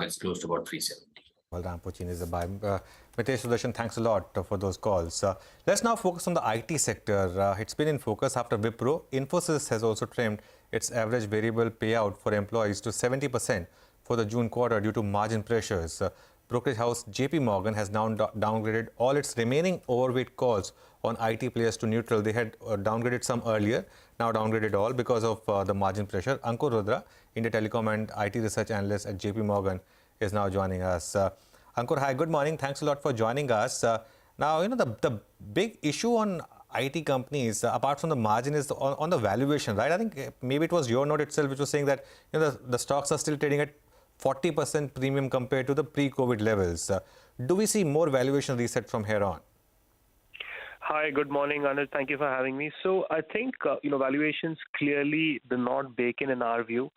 it's close to about 370. Well, Rampuchin is a buy. Mitesh, Sudarshan, thanks a lot for those calls. Let's now focus on the IT sector. It's been in focus after Wipro. Infosys has also trimmed its average variable payout for employees to 70% for the June quarter due to margin pressures. Brokerage house JP Morgan has now downgraded all its remaining overweight calls on IT players to neutral. They had downgraded some earlier, now downgraded all because of the margin pressure. Ankur Rudra, India Telecom and IT research analyst at JP Morgan, is now joining us. Ankur, hi, good morning. Thanks a lot for joining us. Now, the big issue on IT companies, apart from the margin, is on the valuation, right? I think maybe it was your note itself which was saying that the stocks are still trading at 40% premium compared to the pre-COVID levels. Do we see more valuation reset from here on? Hi, good morning, Anuj. Thank you for having me. So I think valuations clearly do not bake in our view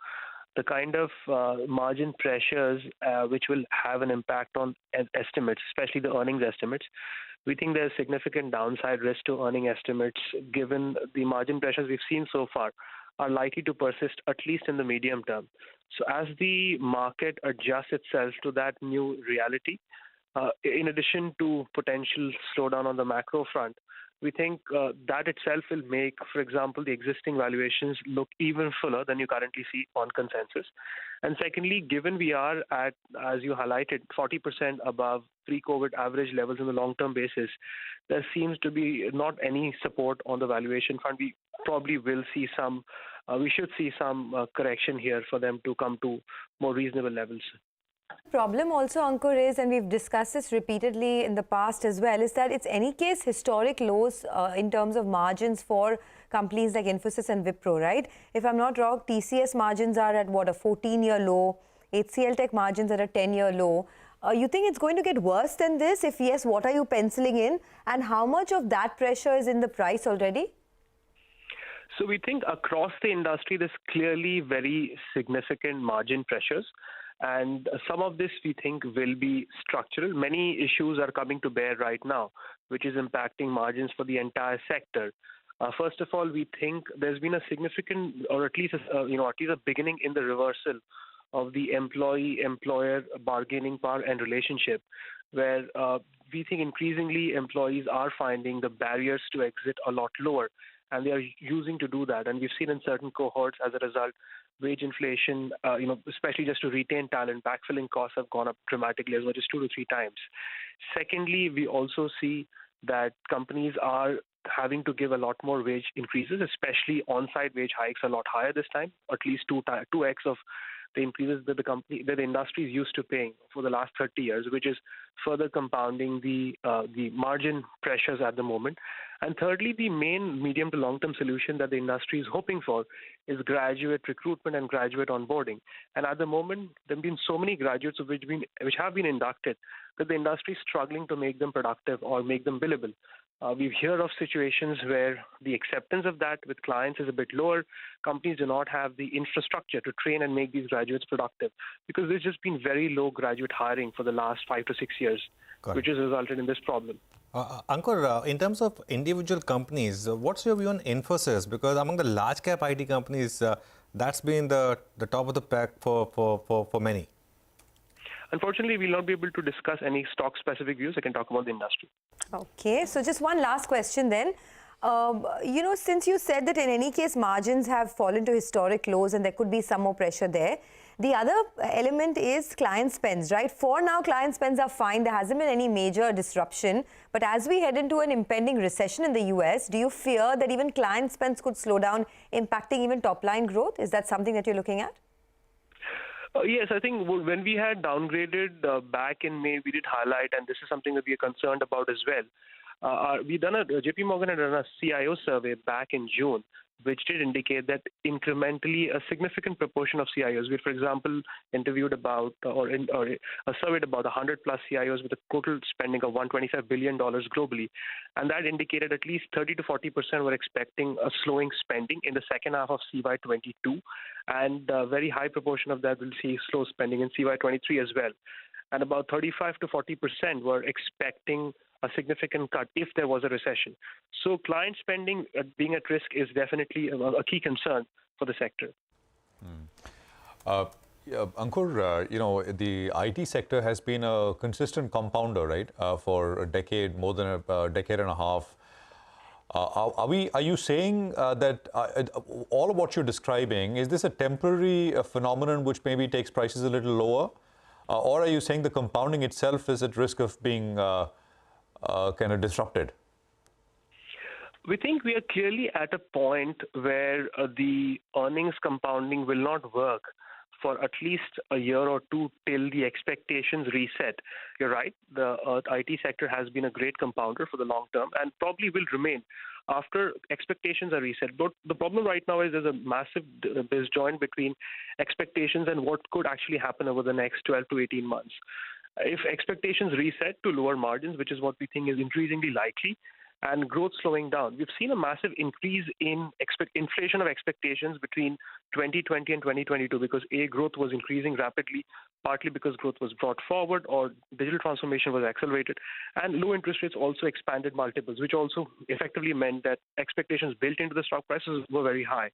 the kind of margin pressures which will have an impact on estimates, especially the earnings estimates. We think there's significant downside risk to earning estimates given the margin pressures we've seen so far are likely to persist at least in the medium term. So as the market adjusts itself to that new reality, in addition to potential slowdown on the macro front, we think that itself will make, for example, the existing valuations look even fuller than you currently see on consensus. And secondly, given we are at, as you highlighted, 40% above pre-COVID average levels on the long-term basis, there seems to be not any support on the valuation front. We probably will see some, we should see some correction here for them to come to more reasonable levels. Problem also, Ankur, is, and we've discussed this repeatedly in the past as well, is that it's any case historic lows in terms of margins for companies like Infosys and Wipro, right? If I'm not wrong, TCS margins are at what, a 14-year low, HCL Tech margins are at a 10-year low. You think it's going to get worse than this? If yes, what are you penciling in? And how much of that pressure is in the price already? So we think across the industry, there's clearly very significant margin pressures. And some of this we think will be structural. Many issues are coming to bear right now, which is impacting margins for the entire sector. First of all, we think there's been a significant, or at least a beginning in the reversal of the employee-employer bargaining power and relationship, where we think increasingly employees are finding the barriers to exit a lot lower, and they are using to do that. And we've seen in certain cohorts as a result, wage inflation, especially just to retain talent, backfilling costs have gone up dramatically as much as 2 to 3 times. Secondly, we also see that companies are having to give a lot more wage increases, especially on-site wage hikes a lot higher this time, at least 2x of the increases that the industry is used to paying for the last 30 years, which is further compounding the margin pressures at the moment. And thirdly, the main medium to long-term solution that the industry is hoping for is graduate recruitment and graduate onboarding. And at the moment, there have been so many graduates which have been inducted that the industry is struggling to make them productive or make them billable. We've heard of situations where the acceptance of that with clients is a bit lower. Companies do not have the infrastructure to train and make these graduates productive because there's just been very low graduate hiring for the last 5 to 6 years, which has resulted in this problem. Ankur, in terms of individual companies, what's your view on Infosys? Because among the large cap IT companies, that's been the top of the pack for many. Unfortunately, we'll not be able to discuss any stock-specific views. I can talk about the industry. Okay, so just one last question then. Since you said that in any case margins have fallen to historic lows and there could be some more pressure there, the other element is client spends, right? For now, client spends are fine. There hasn't been any major disruption. But as we head into an impending recession in the US, do you fear that even client spends could slow down, impacting even top-line growth? Is that something that you're looking at? Yes, I think when we had downgraded back in May, we did highlight, and this is something that we are concerned about as well. JP Morgan had done a CIO survey back in June, which did indicate that incrementally a significant proportion of CIOs, we, for example, interviewed about or surveyed about 100 plus CIOs with a total spending of $125 billion globally. And that indicated at least 30 to 40% were expecting a slowing spending in the second half of CY22. And a very high proportion of that will see slow spending in CY23 as well. And about 35 to 40% were expecting a significant cut if there was a recession. So client spending being at risk is definitely a key concern for the sector. Yeah, Ankur, the IT sector has been a consistent compounder, right, for a decade, more than a decade and a half. Are you saying that all of what you're describing, is this a temporary phenomenon which maybe takes prices a little lower? Or are you saying the compounding itself is at risk of being kind of disrupted? We think we are clearly at a point where the earnings compounding will not work for at least a year or two till the expectations reset. You're right, the IT sector has been a great compounder for the long term and probably will remain after expectations are reset. But the problem right now is there's a massive disjoint between expectations and what could actually happen over the next 12 to 18 months. If expectations reset to lower margins, which is what we think is increasingly likely, and growth slowing down. We've seen a massive increase in inflation of expectations between 2020 and 2022 because growth was increasing rapidly, partly because growth was brought forward or digital transformation was accelerated, and low interest rates also expanded multiples, which also effectively meant that expectations built into the stock prices were very high.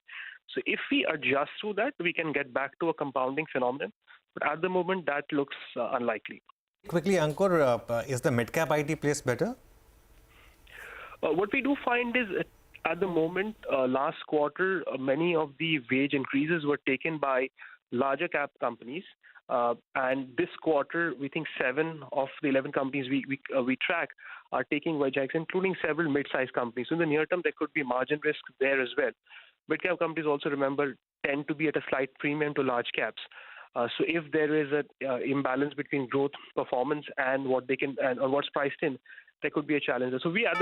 So if we adjust through that, we can get back to a compounding phenomenon. But at the moment, that looks unlikely. Quickly, Ankur, is the mid-cap IT place better? What we do find is at the moment, last quarter, many of the wage increases were taken by larger cap companies. And this quarter, we think 7 of the 11 companies we track are taking wage hikes, including several mid-sized companies. So in the near term, there could be margin risk there as well. Mid-cap companies also, remember, tend to be at a slight premium to large caps. So if there is an imbalance between growth, performance, and what they can and what's priced in, there could be a challenge. So we at the